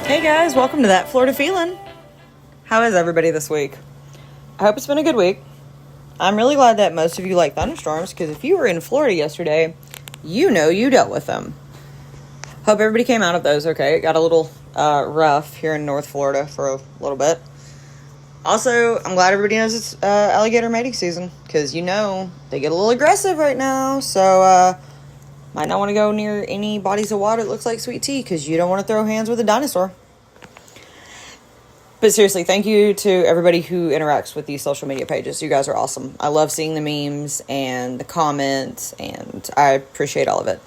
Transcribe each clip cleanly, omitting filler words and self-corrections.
Hey guys, welcome to That Florida Feeling. How is everybody this week? I hope it's been a good week. I'm really glad that most of you like thunderstorms, because if you were in Florida yesterday, you know you dealt with them. Hope everybody came out of those okay. It got a little rough here in North Florida for a little bit. Also, I'm glad everybody knows it's alligator mating season, because you know they get a little aggressive right now, so might not want to go near any bodies of water that looks like sweet tea, because you don't want to throw hands with a dinosaur. But seriously, thank you to everybody who interacts with these social media pages. You guys are awesome. I love seeing the memes and the comments, and I appreciate all of it.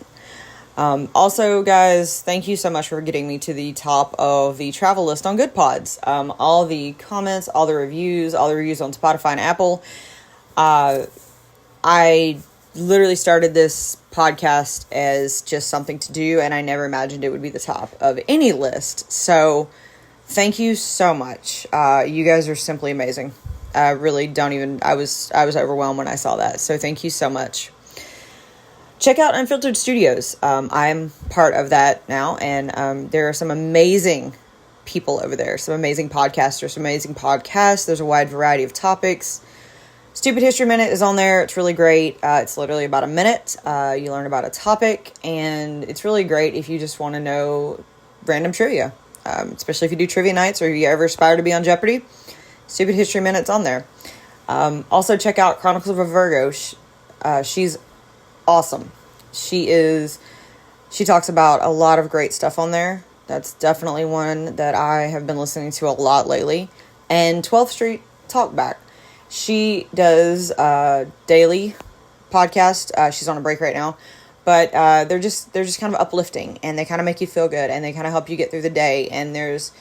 Also, guys, thank you so much for getting me to the top of the travel list on Good Pods. All the comments, all the reviews on Spotify and Apple. I literally started this podcast as just something to do, and I never imagined it would be the top of any list. So thank you so much. You guys are simply amazing. I really don't even, I was overwhelmed when I saw that. So thank you so much. Check out Unfiltered Studios. I'm part of that now, and there are some amazing people over there, some amazing podcasters, some amazing podcasts. There's a wide variety of topics. Stupid History Minute is on there. It's really great. It's literally about a minute. You learn about a topic, and it's really great if you just want to know random trivia, especially if you do trivia nights or if you ever aspire to be on Jeopardy. Stupid History Minute's on there. Also, check out Chronicles of a Virgo. She's awesome. She talks about a lot of great stuff on there. That's definitely one that I have been listening to a lot lately. And 12th Street Talkback. She does daily podcast. She's on a break right now, but they're just kind of uplifting, and they kind of make you feel good, and they kind of help you get through the day. And there's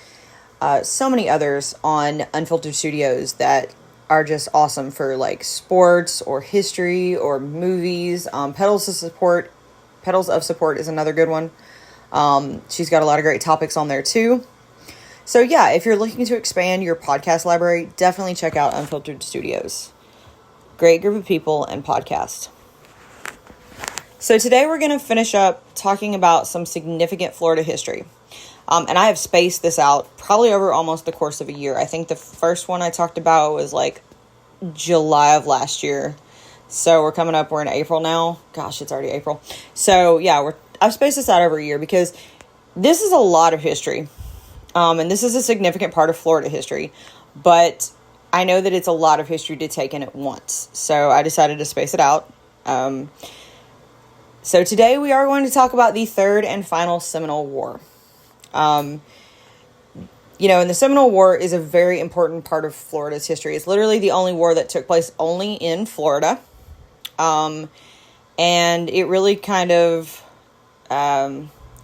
so many others on Unfiltered Studios that are just awesome for like sports or history or movies. Pedals of Support is another good one. She's got a lot of great topics on there too. So yeah, if you're looking to expand your podcast library, definitely check out Unfiltered Studios. Great group of people and podcast. So today we're going to finish up talking about some significant Florida history. And I have spaced this out probably over almost the course of a year. I think the first one I talked about was like July of last year. So we're in April now. Gosh, it's already April. So yeah, I've spaced this out over a year because this is a lot of history. And this is a significant part of Florida history. But I know that it's a lot of history to take in at once. So I decided to space it out. So today we are going to talk about the third and final Seminole War. And the Seminole War is a very important part of Florida's history. It's literally the only war that took place only in Florida. And it really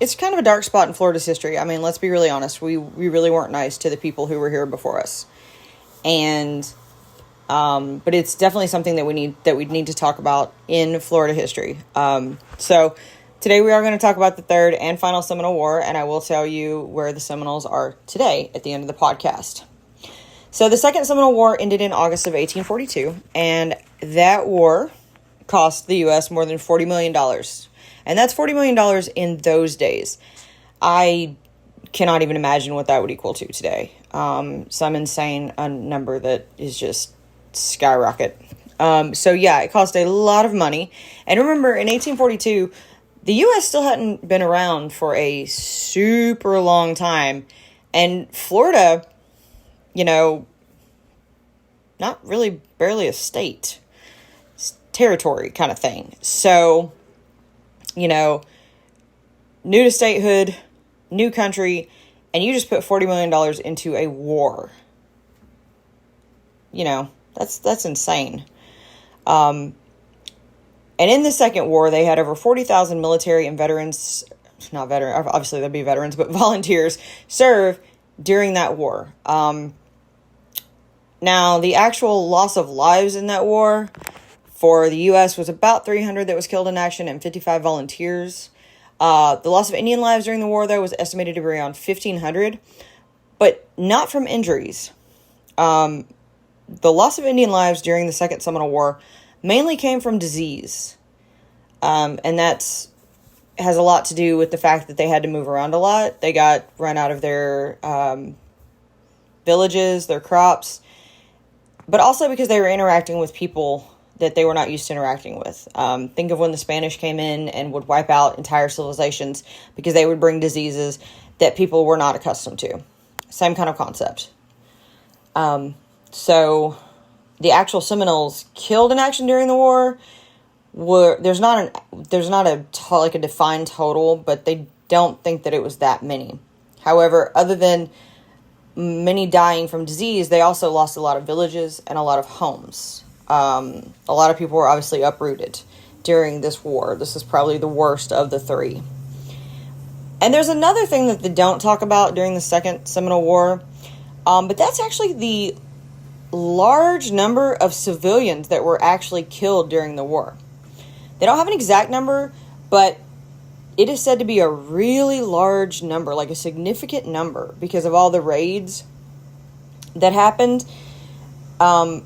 it's kind of a dark spot in Florida's history. I mean, let's be really honest. We really weren't nice to the people who were here before us. And, but it's definitely something that we need to talk about in Florida history. So today we are going to talk about the third and final Seminole War, and I will tell you where the Seminoles are today at the end of the podcast. So the Second Seminole War ended in August of 1842, and that war cost the U.S. more than $40 million. And that's $40 million in those days. I cannot even imagine what that would equal to today. Some insane number that is just skyrocket. So yeah, it cost a lot of money. And remember, in 1842... the U.S. still hadn't been around for a super long time. And Florida, not really barely a state. It's territory kind of thing. So, new to statehood, new country, and you just put $40 million into a war. That's insane. And in the Second War, they had over 40,000 military and obviously there'd be veterans, but volunteers serve during that war. Now, the actual loss of lives in that war for the U.S. was about 300 that was killed in action and 55 volunteers. The loss of Indian lives during the war, though, was estimated to be around 1,500, but not from injuries. The loss of Indian lives during the Second Seminole War mainly came from disease. And that's has a lot to do with the fact that they had to move around a lot. They got run out of their villages, their crops, but also because they were interacting with people that they were not used to interacting with. Think of when the Spanish came in and would wipe out entire civilizations because they would bring diseases that people were not accustomed to. Same kind of concept. So the actual Seminoles killed in action during the war there's not a defined total, but they don't think that it was that many. However, other than many dying from disease, they also lost a lot of villages and a lot of homes. A lot of people were obviously uprooted during this war. This is probably the worst of the three. And there's another thing that they don't talk about during the Second Seminole War, but that's actually the large number of civilians that were actually killed during the war. They don't have an exact number, but it is said to be a really large number, like a significant number, because of all the raids that happened. I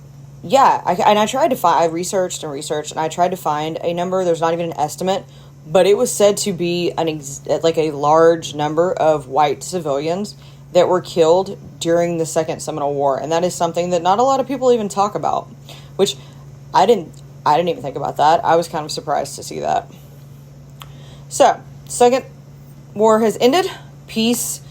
tried to find, I researched, and I tried to find a number. There's not even an estimate, but it was said to be a large number of white civilians that were killed during the Second Seminole War, and that is something that not a lot of people even talk about, which I didn't even think about that. I was kind of surprised to see that. So, Second War has ended. Peace,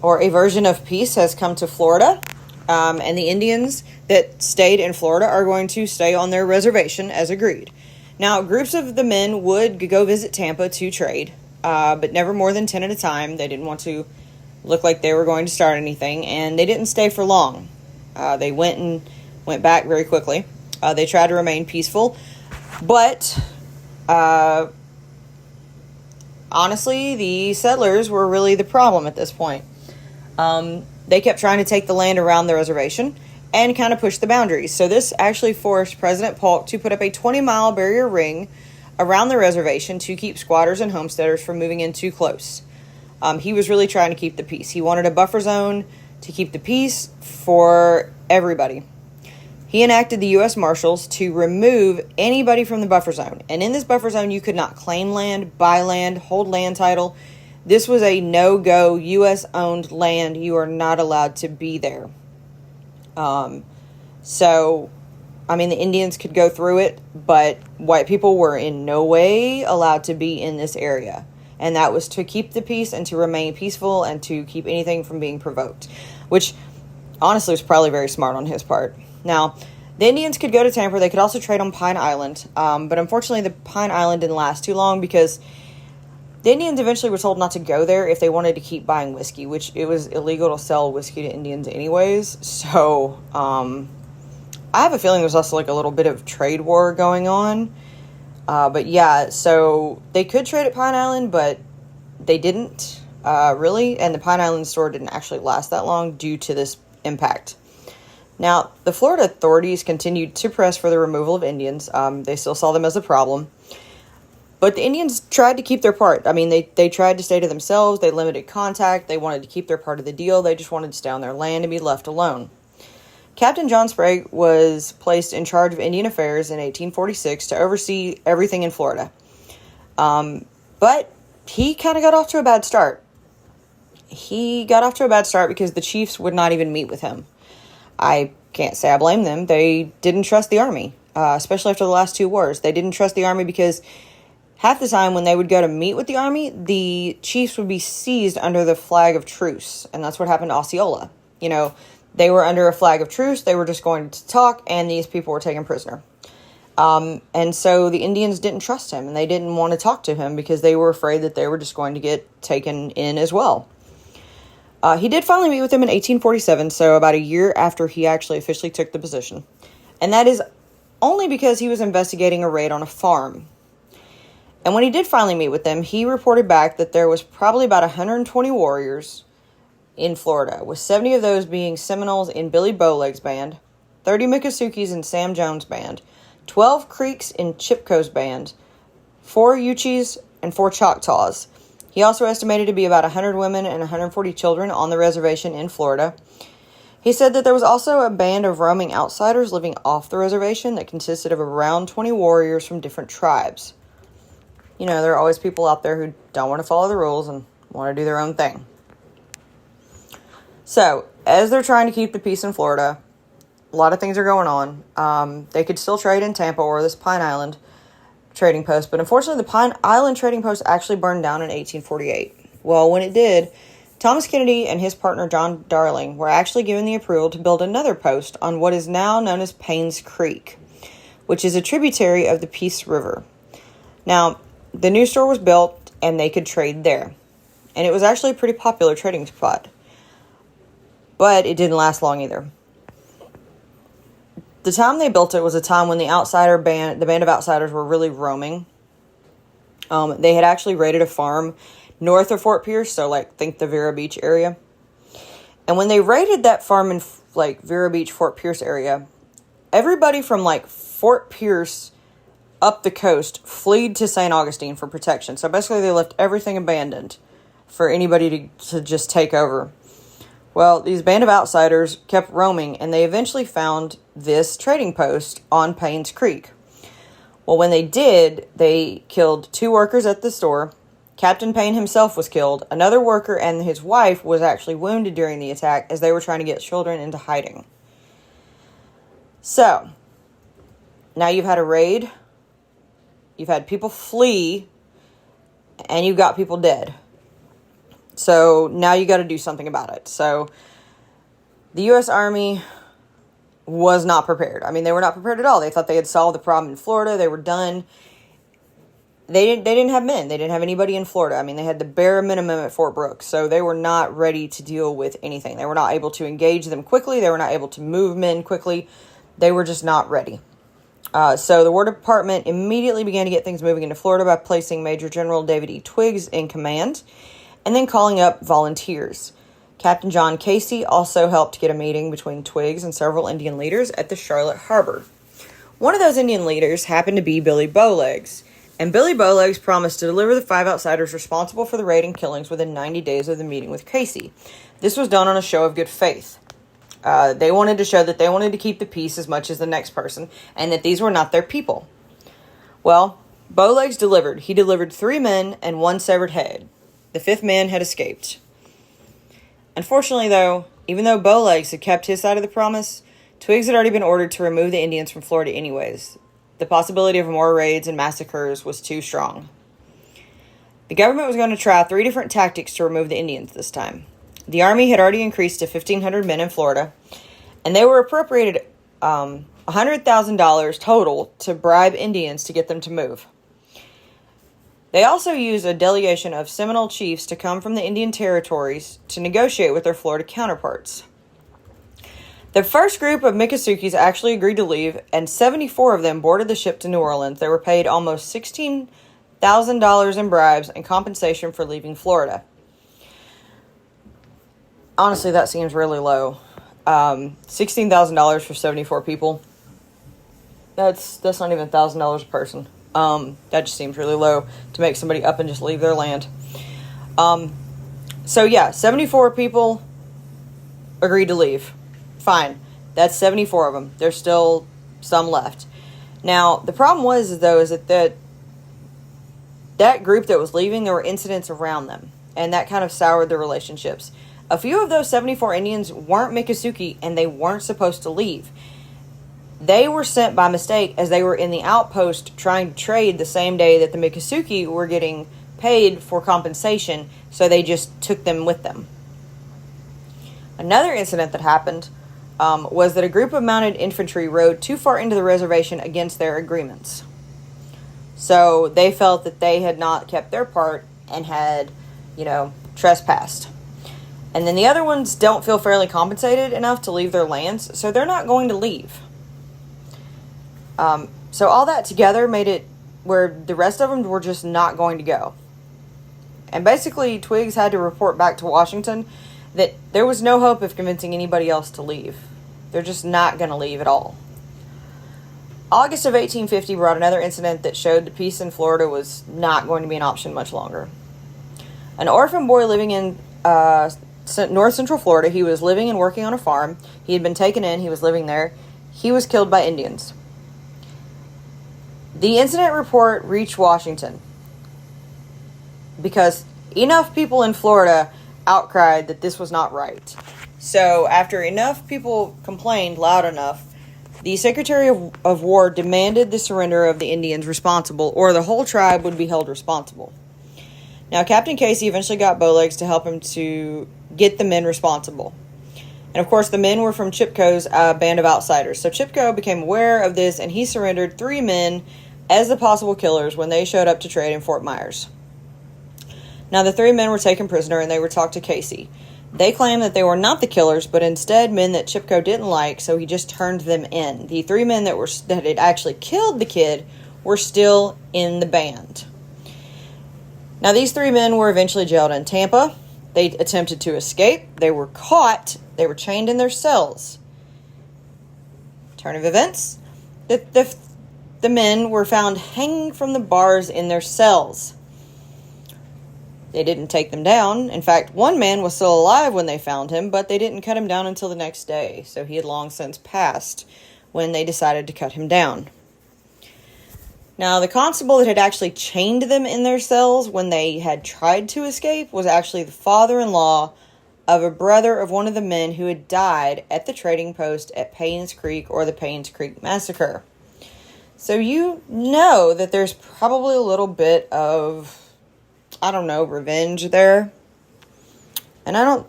or a version of peace, has come to Florida. And the Indians that stayed in Florida are going to stay on their reservation as agreed. Now, groups of the men would go visit Tampa to trade, but never more than 10 at a time. They didn't want to look like they were going to start anything, and they didn't stay for long. They went back very quickly. They tried to remain peaceful, but honestly, the settlers were really the problem at this point. They kept trying to take the land around the reservation and kind of push the boundaries. So this actually forced President Polk to put up a 20-mile barrier ring around the reservation to keep squatters and homesteaders from moving in too close. He was really trying to keep the peace. He wanted a buffer zone to keep the peace for everybody. He enacted the U.S. Marshals to remove anybody from the buffer zone. And in this buffer zone, you could not claim land, buy land, hold land title. This was a no-go, U.S.-owned land. You are not allowed to be there. The Indians could go through it, but white people were in no way allowed to be in this area. And that was to keep the peace and to remain peaceful and to keep anything from being provoked, which honestly was probably very smart on his part. Now, the Indians could go to Tampa. They could also trade on Pine Island. But unfortunately, the Pine Island didn't last too long because the Indians eventually were told not to go there if they wanted to keep buying whiskey, which it was illegal to sell whiskey to Indians anyways. So, I have a feeling there's also like a little bit of trade war going on. So they could trade at Pine Island, but they didn't really. And the Pine Island store didn't actually last that long due to this impact. Now, the Florida authorities continued to press for the removal of Indians. They still saw them as a problem. But the Indians tried to keep their part. They tried to stay to themselves. They limited contact. They wanted to keep their part of the deal. They just wanted to stay on their land and be left alone. Captain John Sprague was placed in charge of Indian affairs in 1846 to oversee everything in Florida. But he kind of got off to a bad start. He got off to a bad start because the chiefs would not even meet with him. I can't say I blame them. They didn't trust the army, especially after the last two wars. They didn't trust the army because half the time when they would go to meet with the army, the chiefs would be seized under the flag of truce. And that's what happened to Osceola. They were under a flag of truce. They were just going to talk, and these people were taken prisoner. And so the Indians didn't trust him, and they didn't want to talk to him because they were afraid that they were just going to get taken in as well. He did finally meet with him in 1847, so about a year after he actually officially took the position. And that is only because he was investigating a raid on a farm. And when he did finally meet with them, he reported back that there was probably about 120 warriors in Florida, with 70 of those being Seminoles in Billy Bowleg's band, 30 Miccosukes in Sam Jones' band, 12 Creeks in Chipko's band, 4 Uchis, and 4 Choctaws. He also estimated to be about 100 women and 140 children on the reservation in Florida. He said that there was also a band of roaming outsiders living off the reservation that consisted of around 20 warriors from different tribes. there are always people out there who don't want to follow the rules and want to do their own thing. So, as they're trying to keep the peace in Florida, a lot of things are going on. They could still trade in Tampa or this Pine Island trading post, but unfortunately the Pine Island trading post actually burned down in 1848. Well, when it did, Thomas Kennedy and his partner John Darling were actually given the approval to build another post on what is now known as Payne's Creek, which is a tributary of the Peace River. Now, the new store was built and they could trade there. And it was actually a pretty popular trading spot. But it didn't last long either. The time they built it was a time when the band of outsiders were really roaming. They had actually raided a farm north of Fort Pierce, so think the Vero Beach area. And when they raided that farm in Vero Beach, Fort Pierce area, everybody from Fort Pierce up the coast fled to St. Augustine for protection. So basically they left everything abandoned for anybody to just take over. Well, these band of outsiders kept roaming, and they eventually found this trading post on Payne's Creek. Well, when they did, they killed 2 workers at the store. Captain Payne himself was killed. Another worker and his wife was actually wounded during the attack as they were trying to get children into hiding. So, now you've had a raid, you've had people flee, and you've got people dead. So now you got to do something about it. So the U.S. Army was not prepared. I mean, they were not prepared at all. They thought they had solved the problem in Florida. They were done. They didn't have men. They didn't have anybody in Florida. I mean, they had the bare minimum at Fort Brooks. So they were not ready to deal with anything. They were not able to engage them quickly. They were not able to move men quickly. They were just not ready. So the War Department immediately began to get things moving into Florida by placing Major General David E. Twiggs in command, and then calling up volunteers. Captain John Casey also helped get a meeting between Twiggs and several Indian leaders at the Charlotte Harbor. One of those Indian leaders happened to be Billy Bowlegs, and Billy Bowlegs promised to deliver the 5 outsiders responsible for the raid and killings within 90 days of the meeting with Casey. This was done on a show of good faith. They wanted to show that they wanted to keep the peace as much as the next person, and that these were not their people. Well, Bowlegs delivered. He delivered 3 men and 1 severed head. The 5th man had escaped. Unfortunately, though, even though Bowlegs had kept his side of the promise, Twiggs had already been ordered to remove the Indians from Florida anyways. The possibility of more raids and massacres was too strong. The government was going to try 3 different tactics to remove the Indians this time. The Army had already increased to 1,500 men in Florida, and they were appropriated $100,000 total to bribe Indians to get them to move. They also used a delegation of Seminole chiefs to come from the Indian territories to negotiate with their Florida counterparts. The first group of Miccosukes actually agreed to leave, and 74 of them boarded the ship to New Orleans. They were paid almost $16,000 in bribes and compensation for leaving Florida. Honestly, that seems really low. $16,000 for 74 people. That's not even $1,000 a person. That just seems really low to make somebody up and just leave their land. 74 people agreed to leave. Fine. That's 74 of them. There's still some left. Now, the problem was that that group that was leaving, there were incidents around them, and that kind of soured the relationships. A few of those 74 Indians weren't Miccosukee, and they weren't supposed to leave. They were sent by mistake as they were in the outpost trying to trade the same day that the Miccosukee were getting paid for compensation, so they just took them with them. Another incident that happened was that a group of mounted infantry rode too far into the reservation against their agreements. So they felt that they had not kept their part and had, trespassed. And then the other ones don't feel fairly compensated enough to leave their lands, so they're not going to leave. So all that together made it where the rest of them were just not going to go. And basically, Twiggs had to report back to Washington that there was no hope of convincing anybody else to leave. They're just not going to leave at all. August of 1850 brought another incident that showed the peace in Florida was not going to be an option much longer. An orphan boy living in north central Florida, he was living and working on a farm. He had been taken in, he was living there. He was killed by Indians. The incident report reached Washington. because enough people in Florida outcried that this was not right. So after enough people complained loud enough, the Secretary of War demanded the surrender of the Indians responsible, or the whole tribe would be held responsible. Now, Captain Casey eventually got Bowlegs to help him to get the men responsible. And of course, the men were from Chipko's band of outsiders. So Chipko became aware of this, and he surrendered 3 men as the possible killers when they showed up to trade in Fort Myers. Now, the 3 men were taken prisoner, and they were talked to Casey. They claimed that they were not the killers, but instead men that Chipko didn't like, so he just turned them in. The 3 men that had actually killed the kid were still in the band. Now, these 3 men were eventually jailed in Tampa. They attempted to escape. They were caught. They were chained in their cells. Turn of events. The men were found hanging from the bars in their cells. They didn't take them down. In fact, one man was still alive when they found him, but they didn't cut him down until the next day. So he had long since passed when they decided to cut him down. Now, the constable that had actually chained them in their cells when they had tried to escape was actually the father-in-law of a brother of one of the men who had died at the trading post at Paynes Creek, or the Paynes Creek Massacre. So you know that there's probably a little bit of, revenge there. And I don't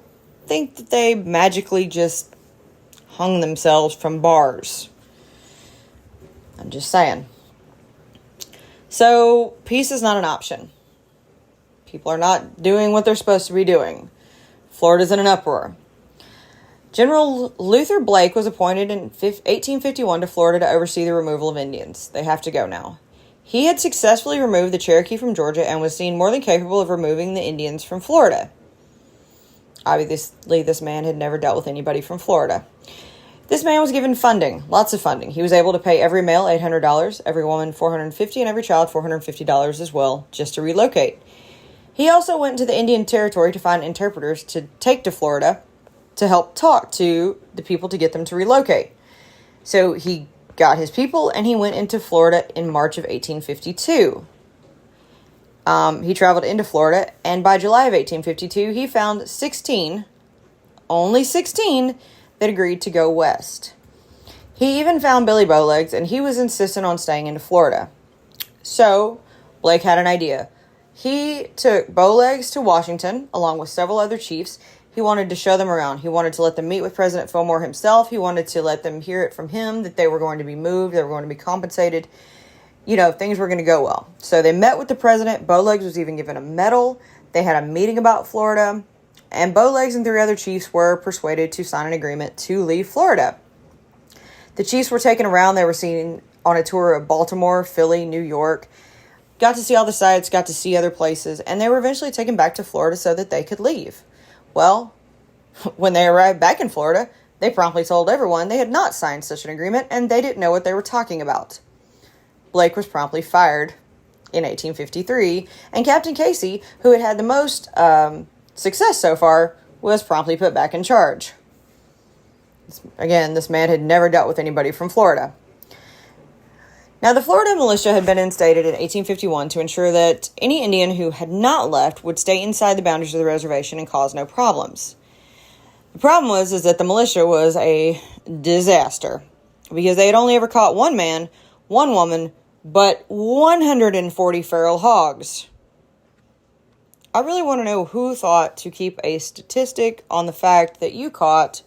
think that they magically just hung themselves from bars. I'm just saying. So, peace is not an option. People are not doing what they're supposed to be doing. Florida's in an uproar. General Luther Blake was appointed in 1851 to Florida to oversee the removal of Indians. They have to go now. He had successfully removed the Cherokee from Georgia and was seen more than capable of removing the Indians from Florida. Obviously, this man had never dealt with anybody from Florida. This man was given funding, lots of funding. He was able to pay every male $800, every woman $450, and every child $450 as well, just to relocate. He also went to the Indian Territory to find interpreters to take to Florida to help talk to the people to get them to relocate. So he got his people, and he went into Florida in March of 1852. He traveled into Florida, and by July of 1852, he found only 16, that agreed to go west. He even found Billy Bowlegs, and he was insistent on staying in Florida. So, Blake had an idea. He took Bowlegs to Washington, along with several other chiefs. He wanted to show them around. He wanted to let them meet with President Fillmore himself. He wanted to let them hear it from him that they were going to be moved, they were going to be compensated. Things were going to go well. So they met with the president. Bowlegs was even given a medal. They had a meeting about Florida. And Bowlegs and 3 other chiefs were persuaded to sign an agreement to leave Florida. The chiefs were taken around. They were seen on a tour of Baltimore, Philly, New York. Got to see all the sights, got to see other places, and they were eventually taken back to Florida so that they could leave. Well, when they arrived back in Florida, they promptly told everyone they had not signed such an agreement, and they didn't know what they were talking about. Blake was promptly fired in 1853, and Captain Casey, who had had the most success so far, was promptly put back in charge. Again, this man had never dealt with anybody from Florida. Now, the Florida militia had been instated in 1851 to ensure that any Indian who had not left would stay inside the boundaries of the reservation and cause no problems. The problem was that the militia was a disaster because they had only ever caught 1 man, 1 woman, but 140 feral hogs. I really want to know who thought to keep a statistic on the fact that you caught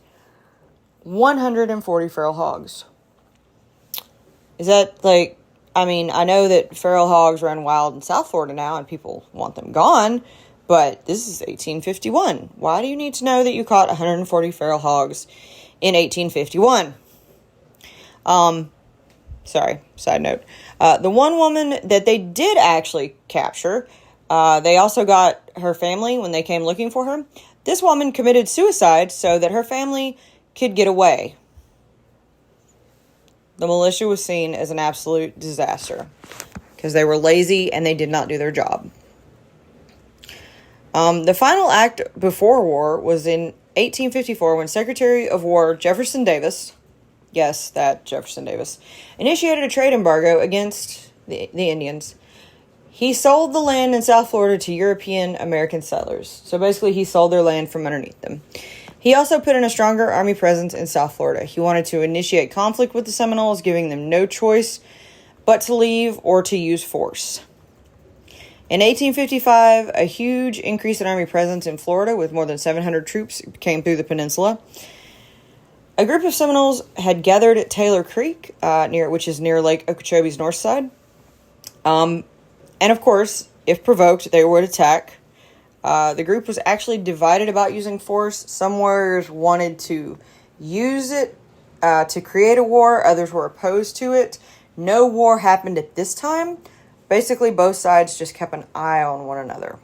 140 feral hogs. Is that I know that feral hogs run wild in South Florida now and people want them gone, but this is 1851. Why do you need to know that you caught 140 feral hogs in 1851? Sorry, side note. The one woman that they did actually capture, they also got her family when they came looking for her. This woman committed suicide so that her family could get away. The militia was seen as an absolute disaster because they were lazy and they did not do their job. The final act before war was in 1854 when Secretary of War Jefferson Davis, yes, that Jefferson Davis, initiated a trade embargo against the Indians. He sold the land in South Florida to European American settlers. So basically, he sold their land from underneath them. He also put in a stronger army presence in South Florida. He wanted to initiate conflict with the Seminoles, giving them no choice but to leave or to use force. In 1855, a huge increase in army presence in Florida with more than 700 troops came through the peninsula. A group of Seminoles had gathered at Taylor Creek, which is near Lake Okeechobee's north side. And of course, if provoked, they would attack. The group was actually divided about using force. Some warriors wanted to use it to create a war. Others were opposed to it. No war happened at this time. Basically, both sides just kept an eye on one another.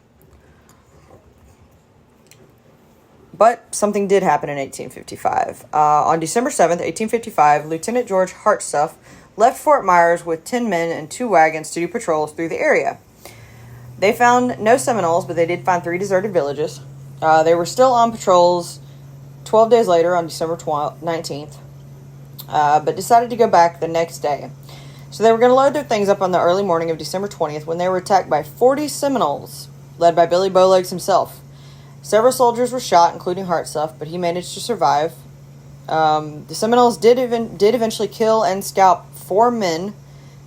But something did happen in 1855. On December 7th, 1855, Lieutenant George Hartsuff left Fort Myers with 10 men and 2 wagons to do patrols through the area. They found no Seminoles, but they did find 3 deserted villages. They were still on patrols 12 days later on December 19th, but decided to go back the next day. So they were going to load their things up on the early morning of December 20th when they were attacked by 40 Seminoles, led by Billy Bowlegs himself. Several soldiers were shot, including Hartsuff, but he managed to survive. The Seminoles did eventually kill and scalp 4 men.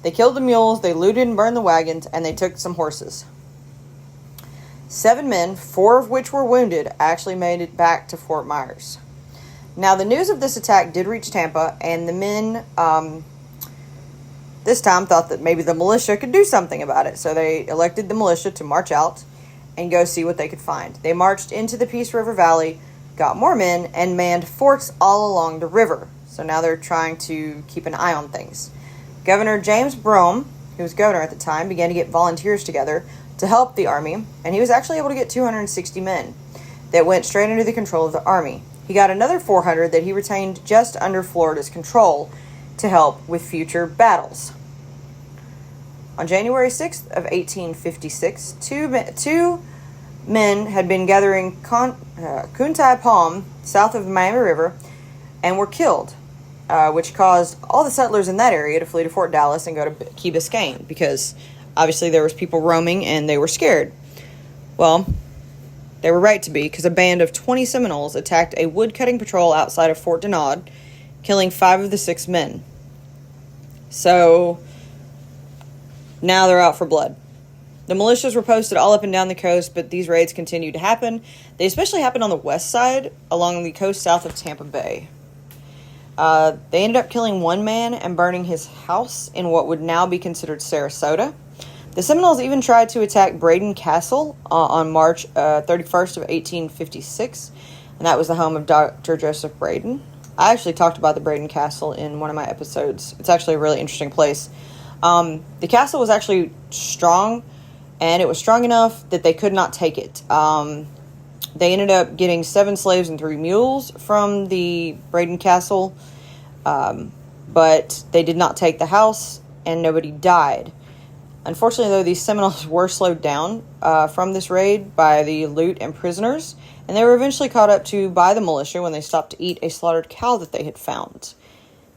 They killed the mules, they looted and burned the wagons, and they took some horses. 7 men, 4 of which were wounded, actually made it back to Fort Myers. Now, the news of this attack did reach Tampa, and the men this time thought that maybe the militia could do something about it. So they elected the militia to march out and go see what they could find. They marched into the Peace River Valley, got more men, and manned forts all along the river. So now they're trying to keep an eye on things. Governor James Brome, who was governor at the time, began to get volunteers together to help the army, and he was actually able to get 260 men that went straight under the control of the army. He got another 400 that he retained just under Florida's control to help with future battles. On January 6th of 1856, two men had been gathering Kuntai Palm south of the Miami River and were killed, which caused all the settlers in that area to flee to Fort Dallas and go to Key Biscayne because obviously there was people roaming and they were scared. Well, they were right to be because a band of 20 Seminoles attacked a woodcutting patrol outside of Fort Denard, killing 5 of the 6 men. So now they're out for blood. The militias were posted all up and down the coast, but these raids continued to happen. They especially happened on the west side, along the coast south of Tampa Bay. They ended up killing 1 man and burning his house in what would now be considered Sarasota. The Seminoles even tried to attack Braden Castle on March 31st of 1856, and that was the home of Dr. Joseph Braden. I actually talked about the Braden Castle in one of my episodes. It's actually a really interesting place. The castle was actually strong, and it was strong enough that they could not take it. They ended up getting 7 slaves and 3 mules from the Braden Castle, but they did not take the house, and nobody died. Unfortunately, though, these Seminoles were slowed down from this raid by the loot and prisoners, and they were eventually caught up to by the militia when they stopped to eat a slaughtered cow that they had found.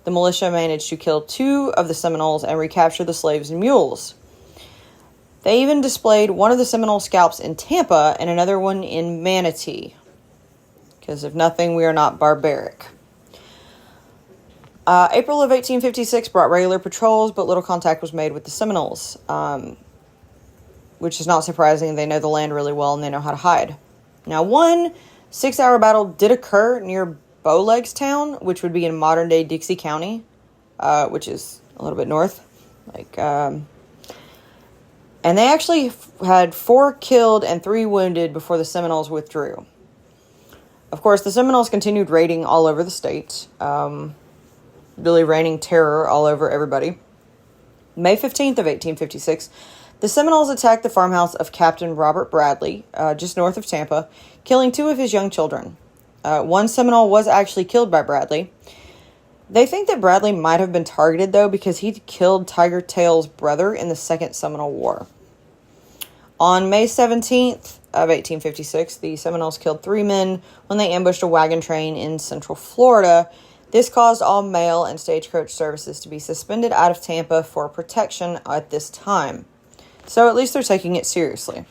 The militia managed to kill 2 of the Seminoles and recapture the slaves and mules. They even displayed one of the Seminole scalps in Tampa and another one in Manatee. Because if nothing, we are not barbaric. April of 1856 brought regular patrols, but little contact was made with the Seminoles, which is not surprising. They know the land really well and they know how to hide. Now, one 6-hour battle did occur near Bowlegstown, which would be in modern-day Dixie County, which is a little bit north. And they actually had 4 killed and 3 wounded before the Seminoles withdrew. Of course, the Seminoles continued raiding all over the state, really raining terror all over everybody. May 15th of 1856, the Seminoles attacked the farmhouse of Captain Robert Bradley, just north of Tampa, killing 2 of his young children. 1 Seminole was actually killed by Bradley. They think that Bradley might have been targeted, though, because he killed Tiger Tail's brother in the Second Seminole War. On May 17th of 1856, the Seminoles killed 3 men when they ambushed a wagon train in central Florida. This caused all mail and stagecoach services to be suspended out of Tampa for protection at this time. So at least they're taking it seriously.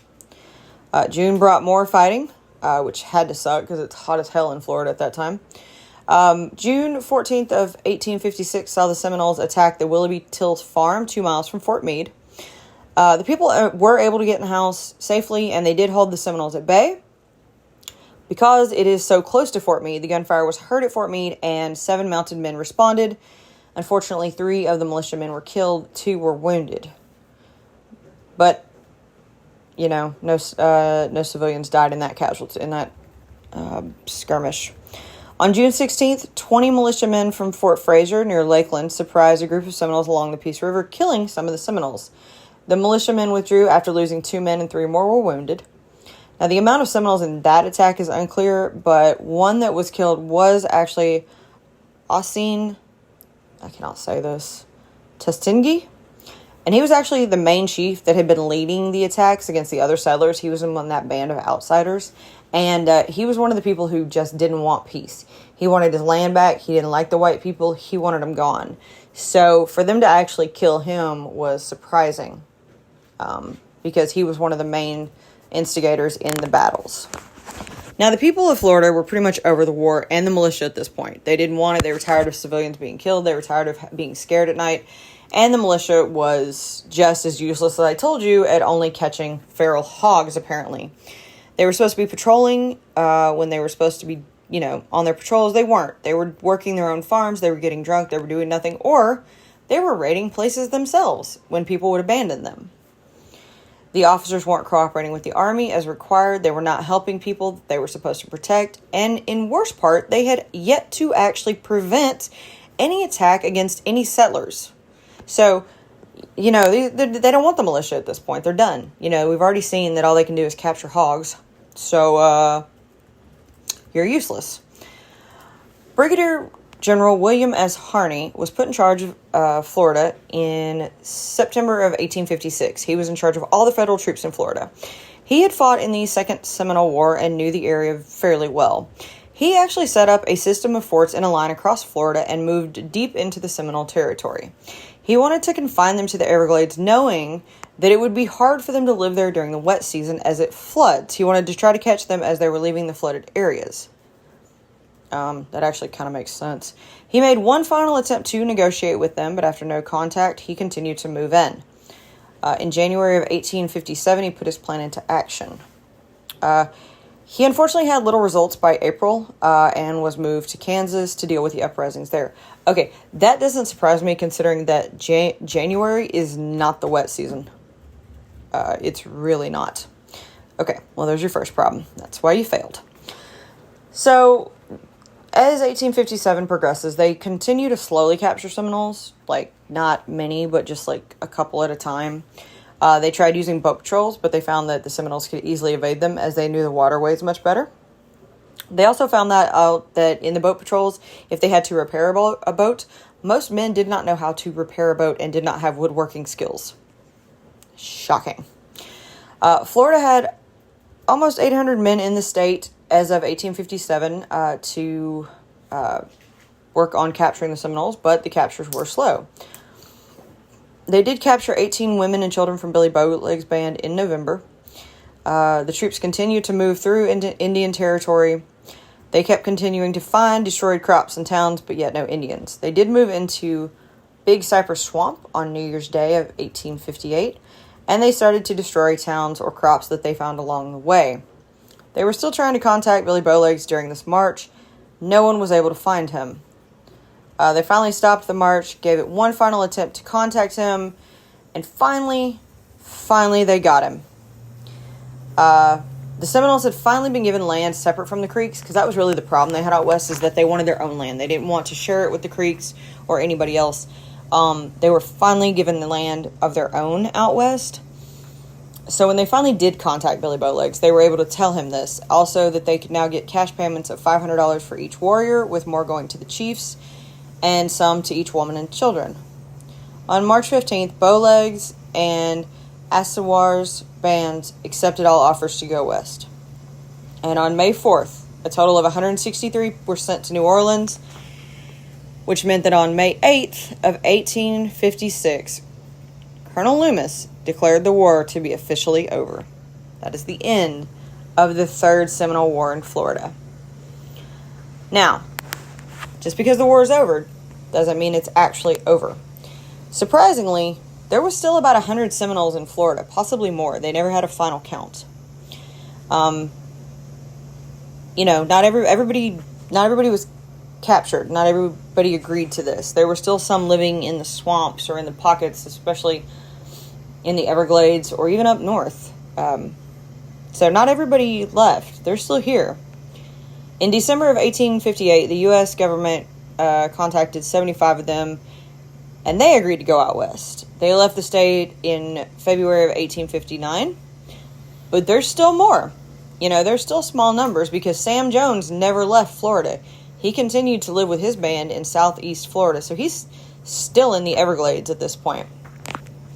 June brought more fighting, which had to suck because it's hot as hell in Florida at that time. June 14th of 1856 saw the Seminoles attack the Willoughby Tills farm 2 miles from Fort Meade. The people were able to get in the house safely, and they did hold the Seminoles at bay. Because it is so close to Fort Meade, the gunfire was heard at Fort Meade, and 7 mounted men responded. Unfortunately, 3 of the militiamen were killed, 2 were wounded. But, no civilians died in that skirmish. On June 16th, 20 militiamen from Fort Fraser near Lakeland surprised a group of Seminoles along the Peace River, killing some of the Seminoles. The militiamen withdrew after losing 2 men and 3 more were wounded. Now, the amount of Seminoles in that attack is unclear, but one that was killed was actually Ossine, I cannot say this, Testingi. And he was actually the main chief that had been leading the attacks against the other settlers. He was among that band of outsiders. And he was one of the people who just didn't want peace. He wanted his land back. He didn't like the white people. He wanted them gone. So for them to actually kill him was surprising, because he was one of the main instigators in the battles. Now, the people of Florida were pretty much over the war and the militia at this point. They didn't want it. They were tired of civilians being killed. They were tired of being scared at night. And the militia was just as useless as I told you at only catching feral hogs, apparently. They were supposed to be patrolling when they were supposed to be, on their patrols. They weren't. They were working their own farms. They were getting drunk. They were doing nothing. Or they were raiding places themselves when people would abandon them. The officers weren't cooperating with the army as required. They were not helping people that they were supposed to protect. And in worst part, they had yet to actually prevent any attack against any settlers. So, they don't want the militia at this point. They're done. We've already seen that all they can do is capture hogs. So, you're useless. Brigadier General William S. Harney was put in charge of Florida in September of 1856. He was in charge of all the federal troops in Florida. He had fought in the Second Seminole War and knew the area fairly well. He actually set up a system of forts in a line across Florida and moved deep into the Seminole territory. He wanted to confine them to the Everglades, knowing that it would be hard for them to live there during the wet season as it floods. He wanted to try to catch them as they were leaving the flooded areas. That actually kind of makes sense. He made one final attempt to negotiate with them, but after no contact, he continued to move in. In January of 1857, he put his plan into action. He unfortunately had little results by April and was moved to Kansas to deal with the uprisings there. Okay, that doesn't surprise me considering that January is not the wet season. It's really not. Okay, well, there's your first problem. That's why you failed. So, as 1857 progresses, they continue to slowly capture Seminoles. Not many, but just a couple at a time. They tried using boat patrols, but they found that the Seminoles could easily evade them as they knew the waterways much better. They also found that in the boat patrols, if they had to repair a boat, most men did not know how to repair a boat and did not have woodworking skills. Shocking. Florida had almost 800 men in the state as of 1857 to work on capturing the Seminoles, but the captures were slow. They did capture 18 women and children from Billy Bowleg's band in November. The troops continued to move through into Indian territory. They kept continuing to find destroyed crops and towns, but yet no Indians. They did move into Big Cypress Swamp on New Year's Day of 1858, and they started to destroy towns or crops that they found along the way. They were still trying to contact Billy Bowlegs during this march. No one was able to find him. They finally stopped the march, gave it one final attempt to contact him, and finally they got him. The Seminoles had finally been given land separate from the Creeks, because that was really the problem they had out west, is that they wanted their own land. They didn't want to share it with the Creeks or anybody else. They were finally given the land of their own out west. So when they finally did contact Billy Bowlegs, they were able to tell him this. Also, that they could now get cash payments of $500 for each warrior, with more going to the chiefs, and some to each woman and children. On March 15th, Bowlegs and Assawar's bands accepted all offers to go west. And on May 4th, a total of 163 were sent to New Orleans, which meant that on May 8th of 1856, Colonel Loomis declared the war to be officially over. That is the end of the Third Seminole War in Florida. Now, just because the war is over doesn't mean it's actually over. Surprisingly, there was still about 100 Seminoles in Florida, possibly more. They never had a final count. Not everybody was captured. Not everybody agreed to this. There were still some living in the swamps or in the pockets, especially in the Everglades or even up north. So not everybody left. They're still here. In December of 1858, the U.S. government contacted 75 of them, and they agreed to go out west. They left the state in February of 1859, but there's still more. There's still small numbers because Sam Jones never left Florida. He continued to live with his band in southeast Florida, so he's still in the Everglades at this point.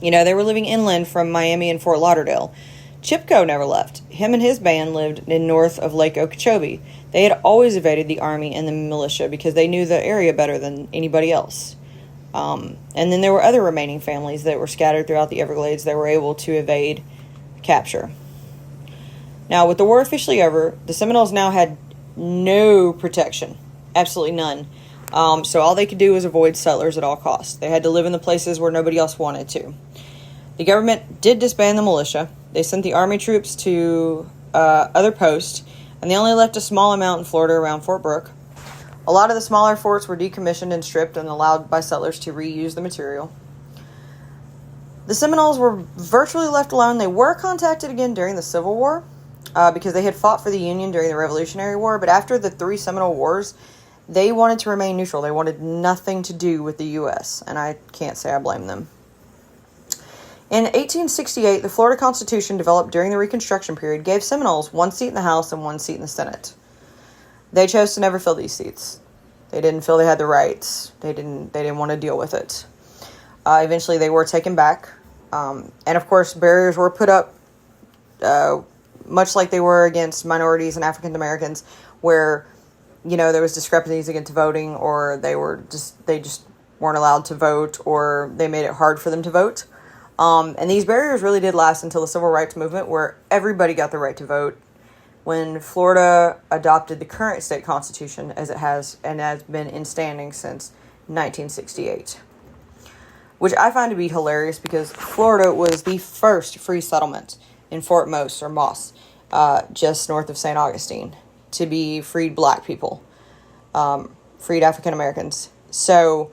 They were living inland from Miami and Fort Lauderdale. Chipko never left. Him and his band lived in north of Lake Okeechobee. They had always evaded the army and the militia because they knew the area better than anybody else. And then there were other remaining families that were scattered throughout the Everglades that were able to evade capture. Now, with the war officially over, the Seminoles now had no protection. Absolutely none. So all they could do was avoid settlers at all costs. They had to live in the places where nobody else wanted to. The government did disband the militia. They sent the army troops to other posts, and they only left a small amount in Florida around Fort Brooke. A lot of the smaller forts were decommissioned and stripped and allowed by settlers to reuse the material. The Seminoles were virtually left alone. They were contacted again during the Civil War because they had fought for the Union during the Revolutionary War, but after the 3 Seminole Wars, they wanted to remain neutral. They wanted nothing to do with the U.S., and I can't say I blame them. In 1868, the Florida Constitution, developed during the Reconstruction period, gave Seminoles 1 seat in the House and 1 seat in the Senate. They chose to never fill these seats. They didn't feel they had the rights. They didn't want to deal with it. Eventually, they were taken back. And, of course, barriers were put up, much like they were against minorities and African Americans, where, there was discrepancies against voting, or they just weren't allowed to vote, or they made it hard for them to vote. And these barriers really did last until the Civil Rights Movement, where everybody got the right to vote, when Florida adopted the current state constitution as it has and has been in standing since 1968. Which I find to be hilarious because Florida was the first free settlement in Fort Moss, just north of St. Augustine, to be freed black people, freed African Americans. So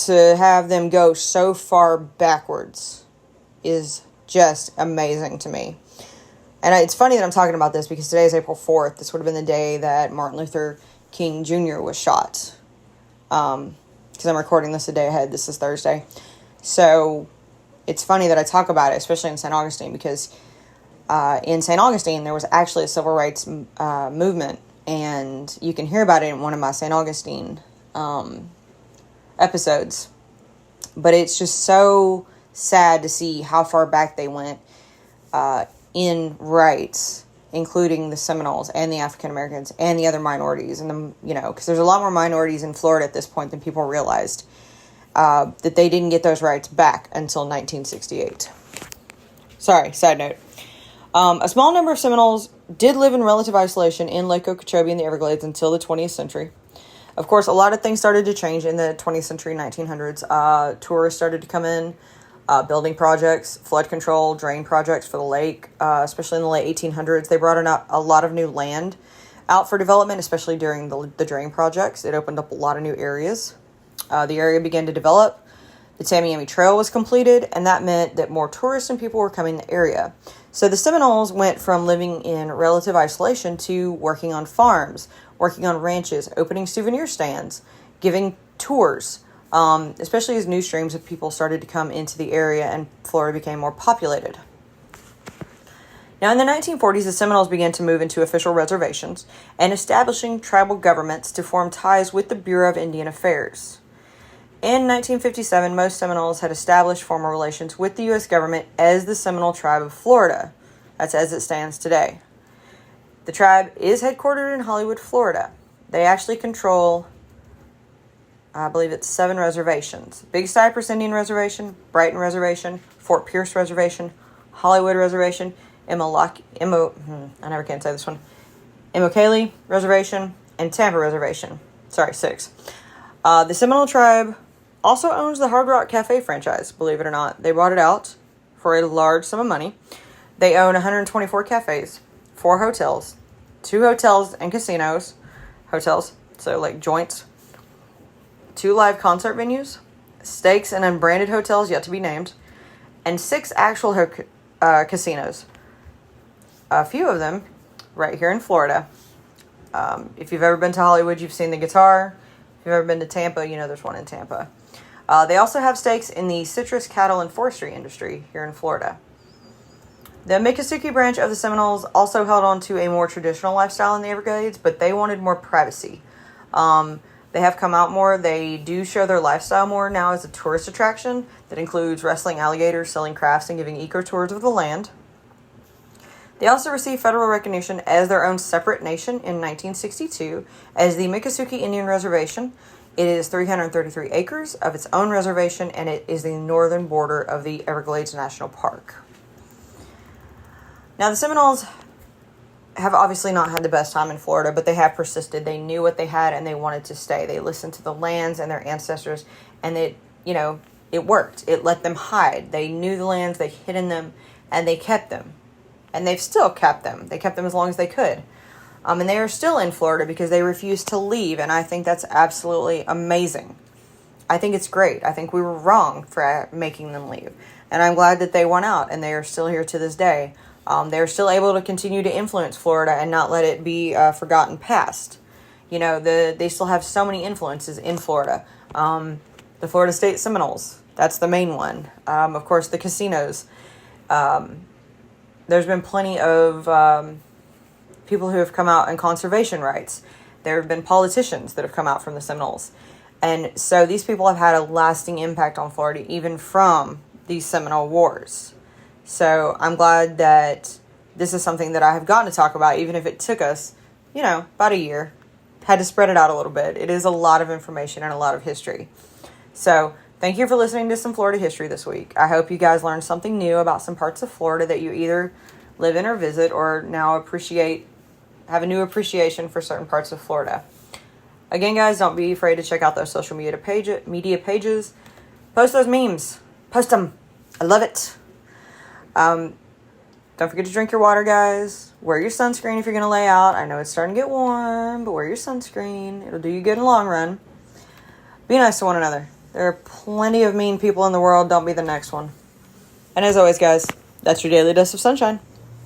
to have them go so far backwards is just amazing to me. And it's funny that I'm talking about this because today is April 4th. This would have been the day that Martin Luther King Jr. was shot. Because I'm recording this a day ahead. This is Thursday. So it's funny that I talk about it, especially in St. Augustine, because in St. Augustine, there was actually a civil rights movement. And you can hear about it in one of my St. Augustine episodes. But it's just so sad to see how far back they went in rights, including the Seminoles and the African Americans and the other minorities, and because there's a lot more minorities in Florida at this point than people realized, that they didn't get those rights back until 1968. Sorry, side note. A small number of Seminoles did live in relative isolation in Lake Okeechobee and the Everglades until the 20th century. Of course, a lot of things started to change in the 20th century, 1900s. Tourists started to come in. Building projects, flood control, drain projects for the lake, especially in the late 1800s. They brought in a lot of new land out for development, especially during the drain projects. It opened up a lot of new areas. The area began to develop. The Tamiami Trail was completed, and that meant that more tourists and people were coming to the area. So the Seminoles went from living in relative isolation to working on farms, working on ranches, opening souvenir stands, giving tours, especially as new streams of people started to come into the area and Florida became more populated. Now, in the 1940s, the Seminoles began to move into official reservations and establishing tribal governments to form ties with the Bureau of Indian Affairs. In 1957, most Seminoles had established formal relations with the U.S. government as the Seminole Tribe of Florida. That's as it stands today. The tribe is headquartered in Hollywood, Florida. They actually control I believe it's 7 reservations. Big Cypress Indian Reservation, Brighton Reservation, Fort Pierce Reservation, Hollywood Reservation, I never can say this one, Immokalee Reservation, and Tampa Reservation. Sorry, 6. The Seminole tribe also owns the Hard Rock Cafe franchise, believe it or not. They bought it out for a large sum of money. They own 124 cafes, 4 hotels, 2 hotels and casinos, so like joints, 2 live concert venues, steaks and unbranded hotels yet to be named, and 6 actual casinos. A few of them right here in Florida. If you've ever been to Hollywood, you've seen the Guitar. If you've ever been to Tampa, you know there's one in Tampa. They also have stakes in the citrus, cattle, and forestry industry here in Florida. The Miccosukee branch of the Seminoles also held on to a more traditional lifestyle in the Everglades, but they wanted more privacy. They have come out more. They do show their lifestyle more now as a tourist attraction that includes wrestling alligators, selling crafts, and giving eco tours of the land. They also received federal recognition as their own separate nation in 1962 as the Miccosukee Indian Reservation. It is 333 acres of its own reservation, and it is the northern border of the Everglades National Park. Now, the Seminoles have obviously not had the best time in Florida, but they have persisted. They knew what they had, and they wanted to stay. They listened to the lands and their ancestors, and it worked. It let them hide. They knew the lands, they hid in them, and they kept them. And they've still kept them. They kept them as long as they could. And they are still in Florida because they refused to leave, and I think that's absolutely amazing. I think it's great. I think we were wrong for making them leave. And I'm glad that they went out, and they are still here to this day. They're still able to continue to influence Florida and not let it be forgotten past. They still have so many influences in Florida. The Florida State Seminoles, that's the main one. Of course, the casinos. There's been plenty of people who have come out in conservation rights. There have been politicians that have come out from the Seminoles. And so these people have had a lasting impact on Florida, even from these Seminole Wars. So I'm glad that this is something that I have gotten to talk about, even if it took us, about a year. Had to spread it out a little bit. It is a lot of information and a lot of history. So thank you for listening to some Florida history this week. I hope you guys learned something new about some parts of Florida that you either live in or visit, or now have a new appreciation for certain parts of Florida. Again, guys, don't be afraid to check out those social media pages. Post those memes. Post them. I love it. Don't forget to drink your water, guys. Wear your sunscreen if you're going to lay out. I know it's starting to get warm, but wear your sunscreen. It'll do you good in the long run. Be nice to one another. There are plenty of mean people in the world. Don't be the next one. And as always, guys, that's your daily dose of sunshine.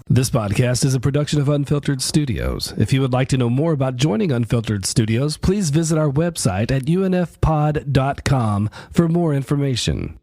This podcast is a production of Unfiltered Studios. If you would like to know more about joining Unfiltered Studios, please visit our website at unfpod.com for more information.